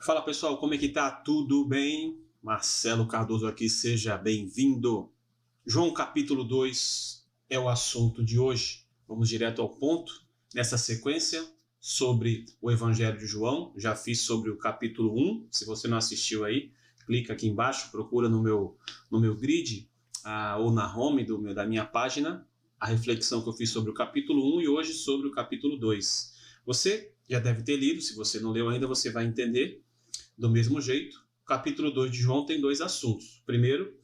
Fala pessoal, como é que tá? Tudo bem? Marcelo Cardoso aqui, seja bem-vindo. João capítulo 2 é o assunto de hoje. Vamos direto ao ponto. Nessa sequência, sobre o Evangelho de João, já fiz sobre o capítulo 1. Se você não assistiu aí, clica aqui embaixo, procura no meu grid ou na home da minha página a reflexão que eu fiz sobre o capítulo 1 e hoje sobre o capítulo 2. Você já deve ter lido, se você não leu ainda, você vai entender. Do mesmo jeito, o capítulo 2 de João tem dois assuntos. Primeiro,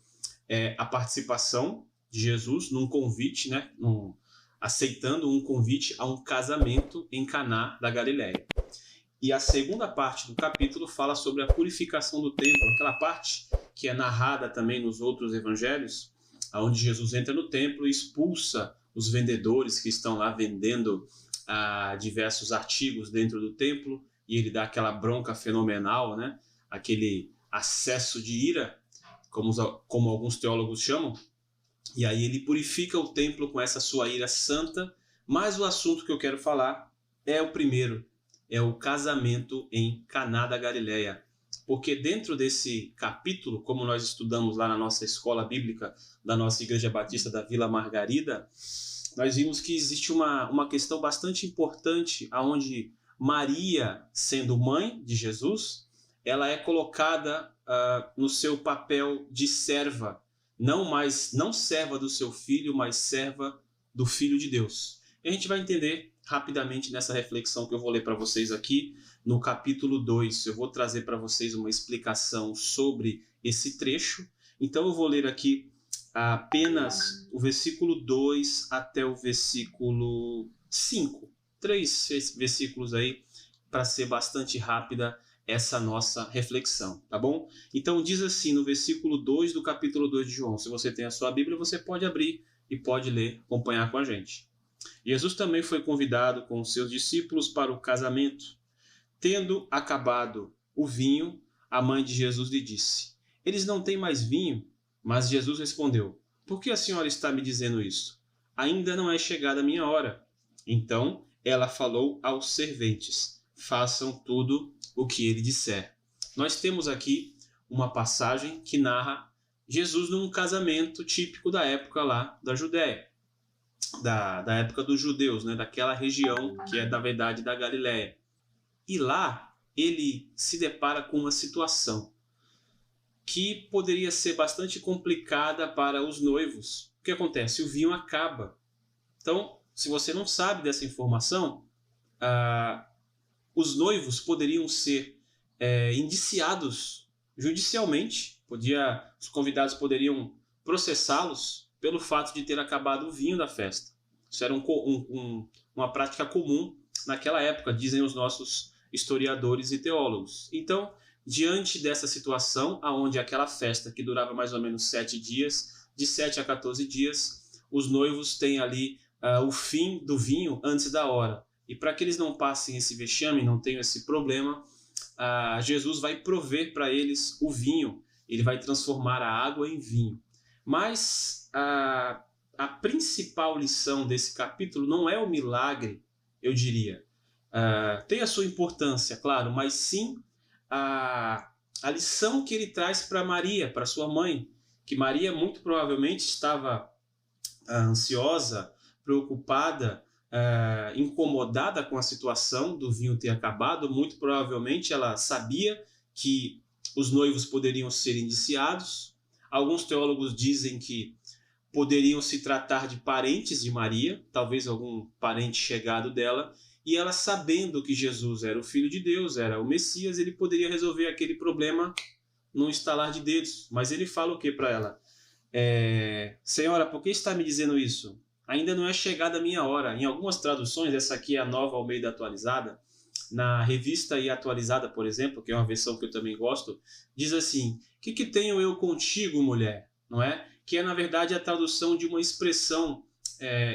é a participação de Jesus num convite, aceitando um convite a um casamento em Caná da Galileia. E a segunda parte do capítulo fala sobre a purificação do templo, aquela parte que é narrada também nos outros evangelhos, onde Jesus entra no templo e expulsa os vendedores que estão lá vendendo diversos artigos dentro do templo, e ele dá aquela bronca fenomenal, né? Aquele acesso de ira, como alguns teólogos chamam, e aí ele purifica o templo com essa sua ira santa. Mas o assunto que eu quero falar é o primeiro, é o casamento em Caná da Galileia. Porque dentro desse capítulo, como nós estudamos lá na nossa escola bíblica da nossa Igreja Batista da Vila Margarida, nós vimos que existe uma questão bastante importante, onde Maria, sendo mãe de Jesus, ela é colocada no seu papel de serva, não serva do seu filho, mas serva do Filho de Deus. E a gente vai entender rapidamente nessa reflexão que eu vou ler para vocês aqui no capítulo 2. Eu vou trazer para vocês uma explicação sobre esse trecho. Então eu vou ler aqui apenas o versículo 2 até o versículo 5. 3 versículos aí, para ser bastante rápida essa nossa reflexão, tá bom? Então diz assim no versículo 2 do capítulo 2 de João. Se você tem a sua Bíblia, você pode abrir e pode ler, acompanhar com a gente. Jesus também foi convidado com os seus discípulos para o casamento. Tendo acabado o vinho, a mãe de Jesus lhe disse: "Eles não têm mais vinho?" Mas Jesus respondeu: "Por que a senhora está me dizendo isso? Ainda não é chegada a minha hora." Então ela falou aos serventes: "Façam tudo o que ele disser." Nós temos aqui uma passagem que narra Jesus num casamento típico da época lá da Judéia, da época dos judeus, né? Daquela região que é, na verdade, da Galileia. E lá ele se depara com uma situação que poderia ser bastante complicada para os noivos. O que acontece? O vinho acaba. Então, se você não sabe dessa informação, os noivos poderiam ser indiciados judicialmente. Os convidados poderiam processá-los pelo fato de ter acabado o vinho da festa. Isso era uma prática comum naquela época, dizem os nossos historiadores e teólogos. Então, diante dessa situação, onde aquela festa que durava mais ou menos 7 dias, de 7 a 14 dias, os noivos têm ali o fim do vinho antes da hora. E para que eles não passem esse vexame, não tenham esse problema, Jesus vai prover para eles o vinho. Ele vai transformar a água em vinho. Mas a principal lição desse capítulo não é o milagre, eu diria. Tem a sua importância, claro, mas sim a lição que ele traz para Maria, para sua mãe, que Maria muito provavelmente estava ansiosa, preocupada, incomodada com a situação do vinho ter acabado. Muito provavelmente ela sabia que os noivos poderiam ser indiciados. Alguns teólogos dizem que poderiam se tratar de parentes de Maria, talvez algum parente chegado dela, e ela, sabendo que Jesus era o Filho de Deus, era o Messias, ele poderia resolver aquele problema num estalar de dedos. Mas ele fala o que para ela? "Senhora, por que está me dizendo isso? Ainda não é chegada a minha hora." Em algumas traduções, essa aqui é a Nova Almeida Atualizada, na Revista e Atualizada, por exemplo, que é uma versão que eu também gosto, diz assim: que tenho eu contigo, mulher?" Não é? Que é, na verdade, a tradução de uma expressão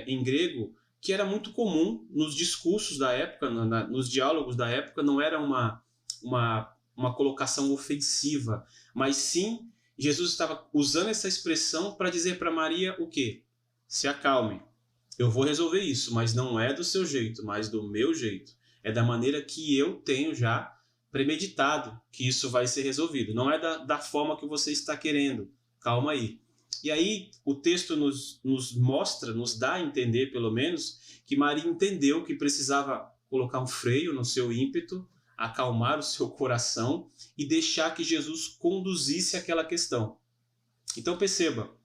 em grego que era muito comum nos discursos da época, nos diálogos da época. Não era uma colocação ofensiva, mas sim Jesus estava usando essa expressão para dizer para Maria o quê? Se acalme, eu vou resolver isso, mas não é do seu jeito, mas do meu jeito. É da maneira que eu tenho já premeditado que isso vai ser resolvido. Não é da forma que você está querendo. Calma aí. E aí o texto nos mostra, nos dá a entender pelo menos, que Maria entendeu que precisava colocar um freio no seu ímpeto, acalmar o seu coração e deixar que Jesus conduzisse aquela questão. Então perceba,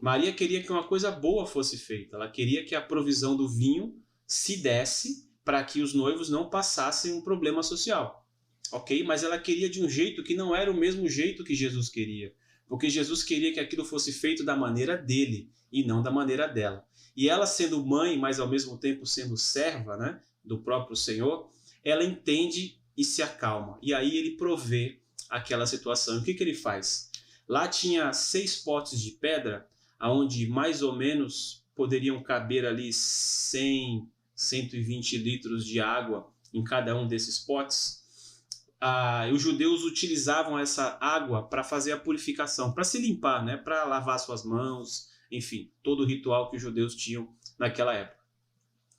Maria queria que uma coisa boa fosse feita. Ela queria que a provisão do vinho se desse para que os noivos não passassem um problema social. Ok? Mas ela queria de um jeito que não era o mesmo jeito que Jesus queria. Porque Jesus queria que aquilo fosse feito da maneira dele e não da maneira dela. E ela sendo mãe, mas ao mesmo tempo sendo serva, né, do próprio Senhor, ela entende e se acalma. E aí ele provê aquela situação. E o que ele faz? Lá tinha 6 potes de pedra, onde mais ou menos poderiam caber ali 100, 120 litros de água em cada um desses potes. Os judeus utilizavam essa água para fazer a purificação, para se limpar, né? Para lavar suas mãos, enfim, todo o ritual que os judeus tinham naquela época.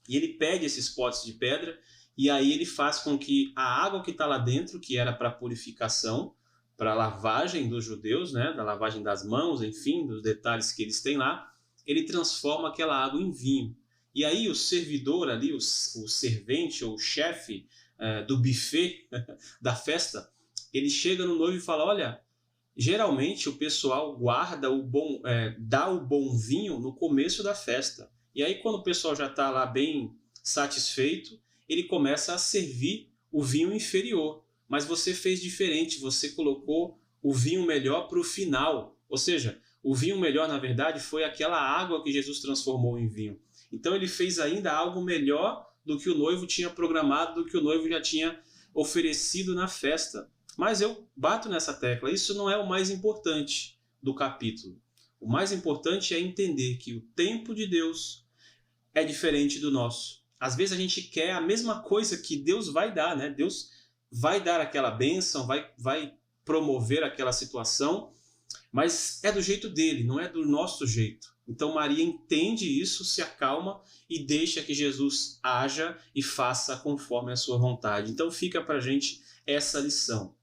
E ele pede esses potes de pedra e aí ele faz com que a água que está lá dentro, que era para purificação, para a lavagem dos judeus, né? Da lavagem das mãos, enfim, dos detalhes que eles têm lá, ele transforma aquela água em vinho. E aí o servidor ali, o servente ou o chefe do buffet da festa, ele chega no noivo e fala, olha, geralmente o pessoal guarda dá o bom vinho no começo da festa. E aí quando o pessoal já está lá bem satisfeito, ele começa a servir o vinho inferior. Mas você fez diferente, você colocou o vinho melhor para o final. Ou seja, o vinho melhor, na verdade, foi aquela água que Jesus transformou em vinho. Então ele fez ainda algo melhor do que o noivo tinha programado, do que o noivo já tinha oferecido na festa. Mas eu bato nessa tecla, isso não é o mais importante do capítulo. O mais importante é entender que o tempo de Deus é diferente do nosso. Às vezes a gente quer a mesma coisa que Deus vai dar, né? Deus vai dar aquela bênção, vai promover aquela situação, mas é do jeito dele, não é do nosso jeito. Então Maria entende isso, se acalma e deixa que Jesus haja e faça conforme a sua vontade. Então fica para a gente essa lição.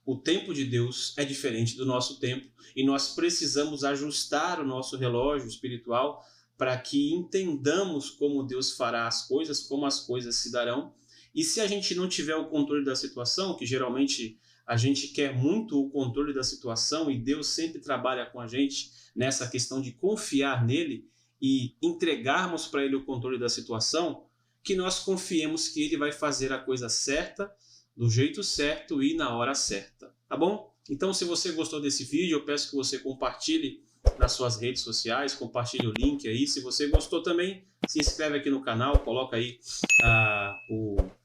O tempo de Deus é diferente do nosso tempo e nós precisamos ajustar o nosso relógio espiritual para que entendamos como Deus fará as coisas, como as coisas se darão. E se a gente não tiver o controle da situação, que geralmente a gente quer muito o controle da situação e Deus sempre trabalha com a gente nessa questão de confiar nele e entregarmos para ele o controle da situação, que nós confiemos que ele vai fazer a coisa certa, do jeito certo e na hora certa, tá bom? Então, se você gostou desse vídeo, eu peço que você compartilhe nas suas redes sociais, compartilhe o link aí. Se você gostou também, se inscreve aqui no canal, coloca aí,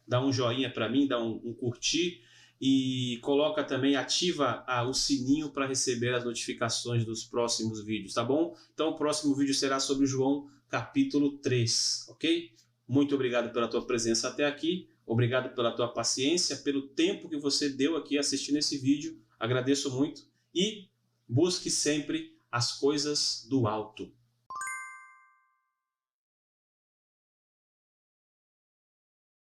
dá um joinha para mim, dá um curtir e coloca também, ativa o sininho para receber as notificações dos próximos vídeos, tá bom? Então o próximo vídeo será sobre João capítulo 3, ok? Muito obrigado pela tua presença até aqui, obrigado pela tua paciência, pelo tempo que você deu aqui assistindo esse vídeo, agradeço muito e busque sempre as coisas do alto.